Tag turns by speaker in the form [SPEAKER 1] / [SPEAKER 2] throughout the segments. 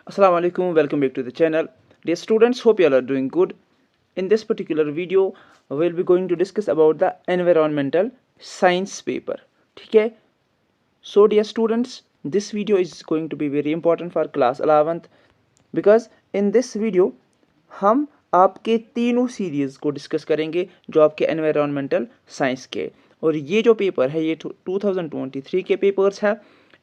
[SPEAKER 1] Assalamu alaikum, welcome back to the channel. Dear students, hope you all are doing good. In this particular video, we'll be going to discuss about the environmental science paper. ठीक है? So dear students, this video is going to be very important for class 11th because in this video हम आपके तीनों series को discuss करेंगे जो आपके environmental science के, और ये जो पेपर है ये 2023 के पेपर्स है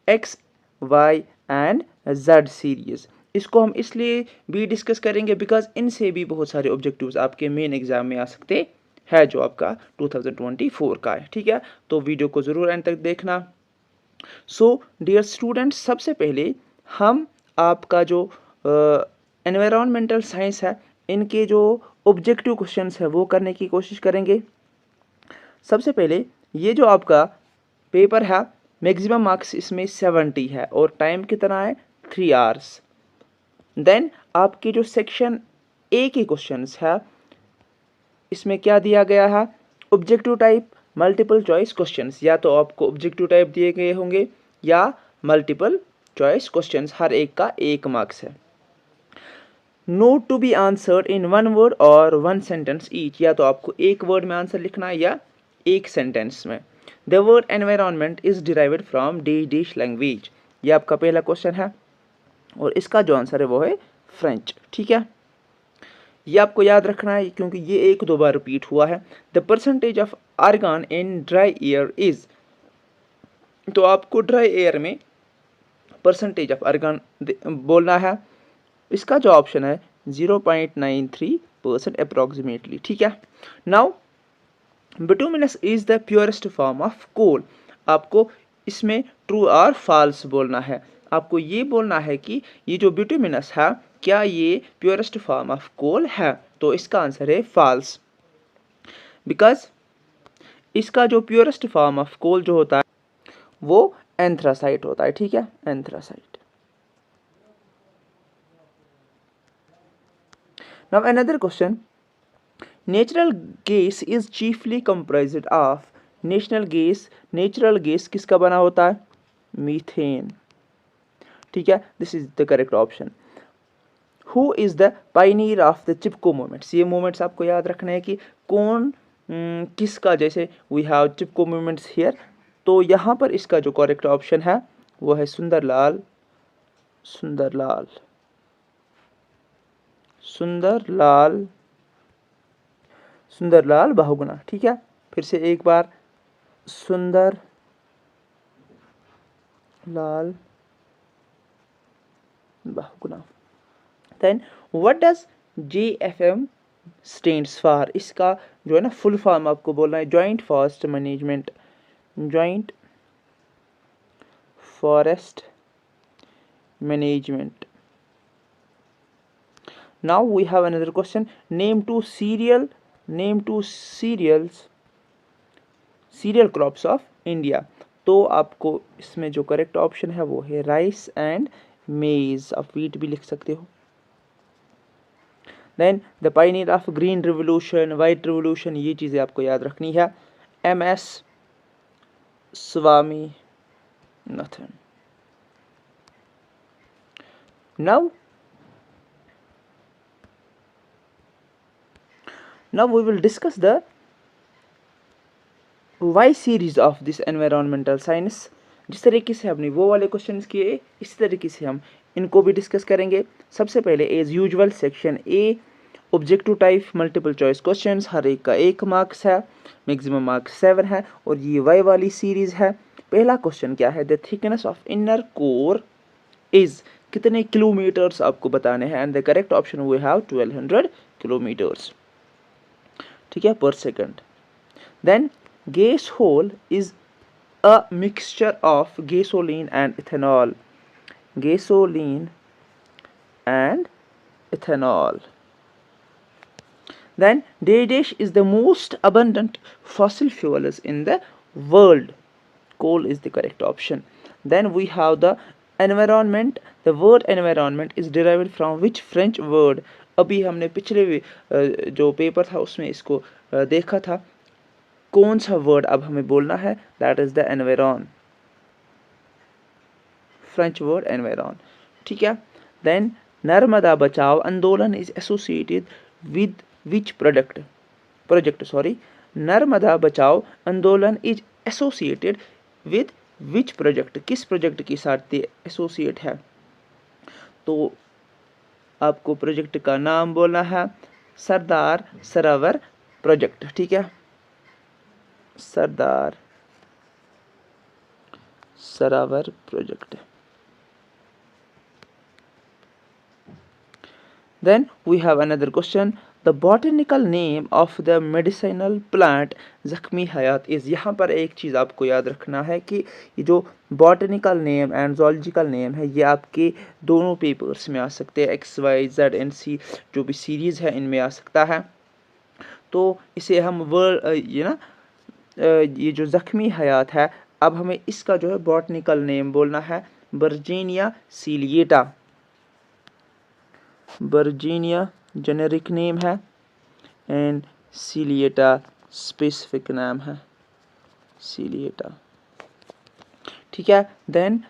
[SPEAKER 1] x y and z series. इसको हम इसलिए भी डिस्कस करेंगे बिकॉज इनसे भी बहुत सारे ऑब्जेक्टिव्स आपके मेन एग्जाम में आ सकते हैं जो आपका 2024 का है। ठीक है, तो वीडियो को ज़रूर एंड तक देखना। सो डियर स्टूडेंट्स, सबसे पहले हम आपका जो एनवायरमेंटल साइंस है इनके जो ऑब्जेक्टिव क्वेश्चंस है वो करने की कोशिश करेंगे। सबसे पहले ये जो आपका पेपर है मैक्सिमम मार्क्स इसमें 70 है और टाइम कितना है 3 आवर्स। देन आपके जो सेक्शन ए के क्वेश्चंस है इसमें क्या दिया गया है, objective type multiple choice questions, या तो आपको ऑब्जेक्टिव टाइप दिए गए होंगे या मल्टीपल चॉइस क्वेश्चंस, हर एक का 1 मार्क्स है। Note to be answered in 1 word और 1 सेंटेंस ईच, या तो आपको 1 वर्ड में आंसर लिखना है या 1 सेंटेंस में। The word environment is derived from dish language, ये आपका पहला क्वेश्चन है और इसका जो आंसर है वो है फ्रेंच। ठीक है, ये आपको याद रखना है क्योंकि ये 1-2 बार रिपीट हुआ है। The percentage of argon in dry air is, तो आपको ड्राई एयर में परसेंटेज ऑफ आर्गन बोलना है। इसका जो ऑप्शन है 0.93% अप्रोक्सीमेटली। ठीक है, now bituminous is the purest form of coal, आपको इसमें ट्रू और फॉल्स बोलना है। आपको ये बोलना है कि ये जो बिटुमिनस है क्या ये प्योरेस्ट फॉर्म ऑफ कोल है, तो इसका आंसर है फॉल्स, बिकॉज इसका जो प्योरेस्ट फॉर्म ऑफ कोल जो होता है वो एंथ्रासाइट होता है। ठीक है, anthracite. Now another question, natural gas is chiefly comprised of, natural gas किसका बना होता है, मीथेन। ठीक है, this is the correct option. Who is the pioneer of the Chipko movements, ये मूवमेंट्स आपको याद रखना है कि कौन किसका, जैसे we have Chipko movements here, तो यहाँ पर इसका जो करेक्ट ऑप्शन है वो है सुंदरलाल बहुगुणा। ठीक है, फिर से एक बार, Sunderlal Bahuguna. Then what does JFM stands for, इसका जो है ना फुल फॉर्म आपको बोलना है joint forest management. Now we have another question, name two cereal crops of India, तो आपको इसमें जो करेक्ट ऑप्शन है वो है राइस एंड मेज, आप वीट भी लिख सकते हो। Then the pioneer of green revolution, white revolution, ये चीज़ें आपको याद रखनी है, MS Swaminathan. Now we will discuss the Y series of this environmental science। जिस तरीके से हमने वो वाले क्वेश्चंस किए इसी तरीके से हम इनको भी डिस्कस करेंगे। सबसे पहले as usual section A, objective type multiple choice questions, हर एक का 1 मार्क्स है, मैक्सिमम मार्क्स 7 है, और ये Y वाली सीरीज है। पहला क्वेश्चन क्या है, the thickness of inner core is, कितने किलोमीटर्स आपको बताने हैं, and the correct option we have 1200 kilometres. ठीक है, पर second. Then gasohol is a mixture of gasoline and ethanol. Then dash is the most abundant fossil fuels in the world, coal is the correct option. Then we have the environment, the word environment is derived from which French word, अभी हमने पिछले जो paper था उसमें इसको देखा था, कौन सा वर्ड अब हमें बोलना है, that is the environ, French word environ. ठीक है, Then Narmada Bachao Andolan is associated with which project, sorry. Narmada Bachao Andolan is associated with which project, किस प्रोजेक्ट के साथ एसोसिएट है? तो आपको प्रोजेक्ट का नाम बोलना है सरदार सरोवर प्रोजेक्ट, ठीक है, Sardar Sarovar project. Then we have another question. The botanical name of the medicinal plant जख्मी हयात is. यहाँ पर एक चीज़ आपको याद रखना है कि ये जो botanical name and zoological name है ये आपके दोनों पेपर्स में आ सकते हैं, XYZ&C जो भी सीरीज़ है इनमें आ सकता है. तो इसे हम ये जो ज़ख्मी हयात है, अब हमें इसका जो है बॉटनिकल नेम बोलना है Virginia ciliata. Virginia generic name है एंड सीलिएटा स्पेसिफिक नाम है, सीलिएटा, ठीक है. Then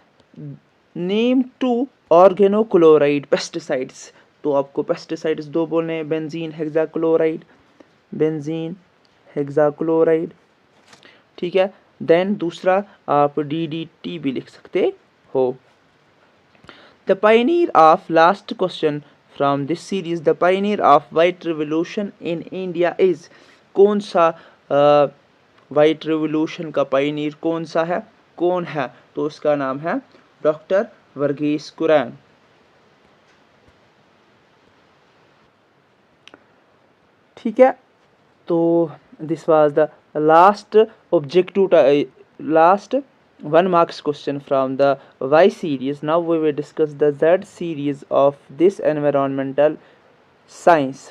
[SPEAKER 1] name 2 organochloride pesticides. तो आपको पेस्टिसाइड्स दो बोलने हैं, बेंजीन हेक्साक्लोराइड, बेंजीन हेक्साक्लोराइड, ठीक है. देन दूसरा आप DDT भी लिख सकते हो. The pioneer of last question from this series, the pioneer of white revolution in India is. कौन सा वाइट रिवोल्यूशन का पायनियर कौन सा है, कौन है? तो उसका नाम है डॉक्टर वर्गीस कुरियन. ठीक है, तो this was the last objective, last 1 marks question from the Y series. Now we will discuss the Z series of this environmental science.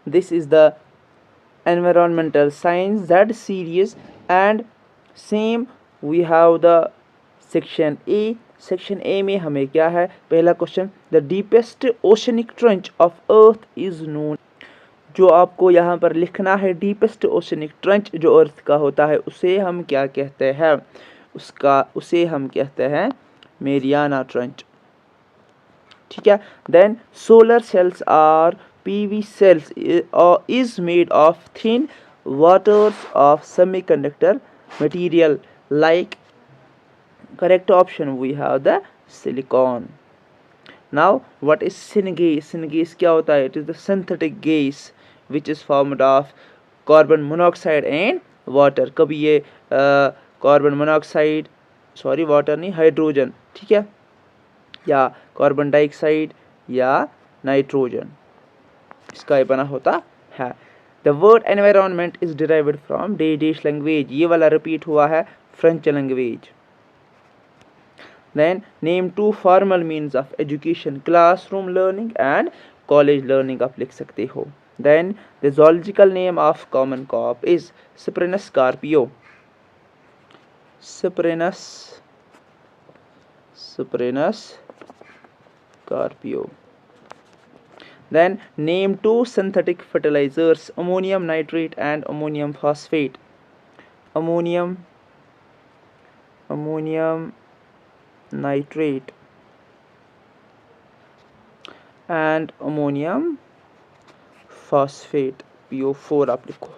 [SPEAKER 1] This is the environmental science Z series, and same we have the section A. Section A में हमें क्या है? पहला question, the deepest oceanic trench of earth is known. जो आपको यहाँ पर लिखना है, डीपेस्ट ओशनिक ट्रेंच जो अर्थ का होता है उसे हम क्या कहते हैं? उसे हम कहते हैं मेरियाना ट्रेंच, ठीक है. Then solar cells are PV cells is made of thin waters of semiconductor material like, correct option we have the silicon. Now what is syngas? Syngas क्या होता है? It is the synthetic gas which is formed of carbon monoxide and water. कभी ये carbon monoxide, sorry water नहीं, hydrogen, ठीक है, या carbon dioxide या नाइट्रोजन, इसका ये बना होता है. The word environment is derived from dash language. ये वाला रिपीट हुआ है French language. Then name 2 formal means of education, classroom learning and college learning आप लिख सकते हो. Then the zoological name of common carp is Cyprinus carpio. Cyprinus carpio. Then name 2 synthetic fertilizers, ammonium nitrate and ammonium phosphate. Ammonium nitrate and ammonium phosphate, PO4 आप लिखो,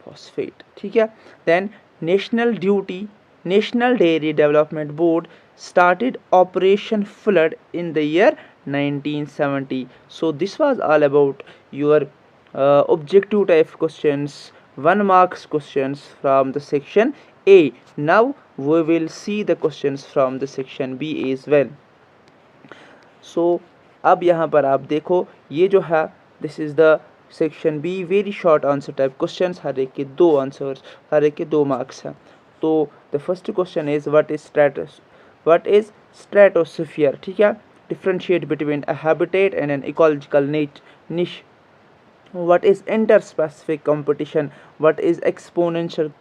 [SPEAKER 1] phosphate, ठीक है. Then national dairy development board started operation flood in the year 1970. So this was all about your objective type questions, 1 marks questions from the section A. Now we will see the questions from the section B as well. So अब यहाँ पर आप देखो, ये जो है this is the section B, very short answer type questions, हर एक के 2 आंसर्स, हर एक के 2 मार्क्स हैं. तो the first question is what is stratosphere, ठीक है. Differentiate between a habitat and an ecological niche. What is interspecific competition? What is exponential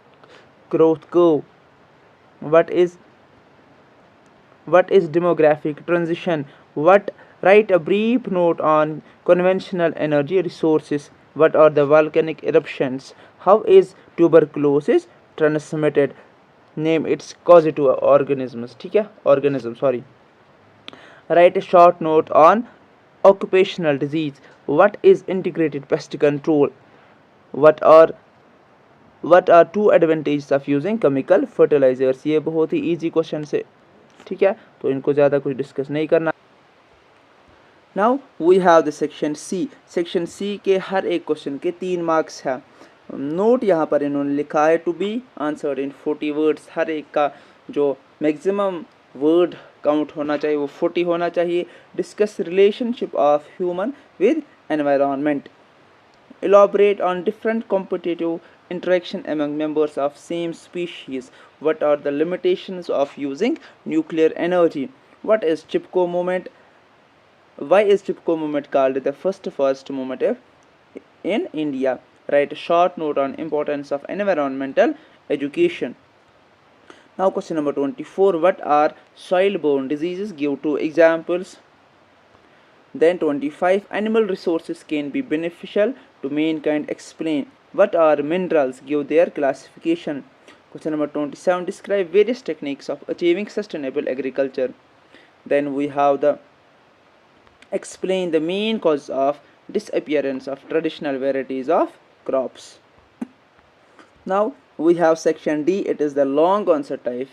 [SPEAKER 1] growth curve? What is demographic transition? Write a brief note on conventional energy resources. What are the volcanic eruptions? How is tuberculosis transmitted? Name it's causative organisms, ठीक है, organism sorry. Right A short note on occupational disease. What is integrated pest control? what are what are two advantages of using chemical fertilizers? ये बहुत ही easy question से, ठीक है, तो इनको ज़्यादा कुछ डिस्कस नहीं करना. Now we have the section C. section C के हर एक क्वेश्चन के 3 मार्क्स है. नोट यहाँ पर इन्होंने लिखा है to be answered in 40 words. हर एक का जो मैक्सिमम वर्ड काउंट होना चाहिए वो 40 होना चाहिए. Discuss relationship of human with environment. elaborate on different competitive interaction among members of same species. What are the limitations of using nuclear energy? What is Chipko movement? Why is Chipko movement called the first movement in India? Write a short note on importance of environmental education. Now question number 24. What are soil-borne diseases? Give 2 examples. Then 25. Animal resources can be beneficial to mankind. Explain. What are minerals? Give their classification. Question number 27. Describe various techniques of achieving sustainable agriculture. Then we have the explain the main cause of disappearance of traditional varieties of crops. Now we have section D. It is the long answer type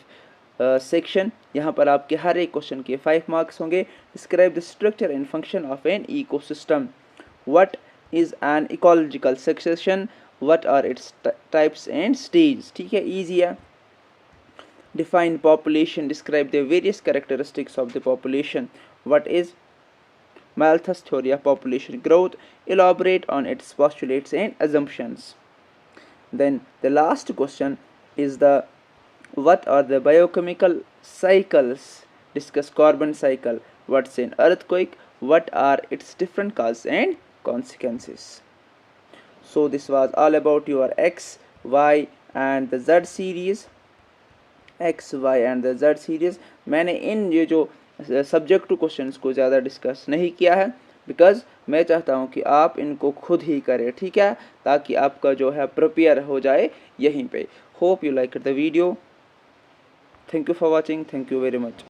[SPEAKER 1] section. यहाँ पर आपके हर एक question के 5 marks होंगे. Describe the structure and function of an ecosystem. What is an ecological succession? What are its types and stage. ठीक है, easy है. Define population. Describe the various characteristics of the population. What is Malthus theory of population growth. Elaborate on its postulates and assumptions. Then the last question is the what are the biochemical cycles? Discuss carbon cycle. What's an earthquake? What are its different causes and consequences? So this was all about your X, Y and the Z series. X, Y and the Z series. मैंने इन ये जो subject two questions को ज़्यादा discuss नहीं किया है because मैं चाहता हूँ कि आप इनको खुद ही करें, ठीक है, ताकि आपका जो है प्रिपेयर हो जाए यहीं पे. Hope you like the video. Thank you for watching. Thank you very much.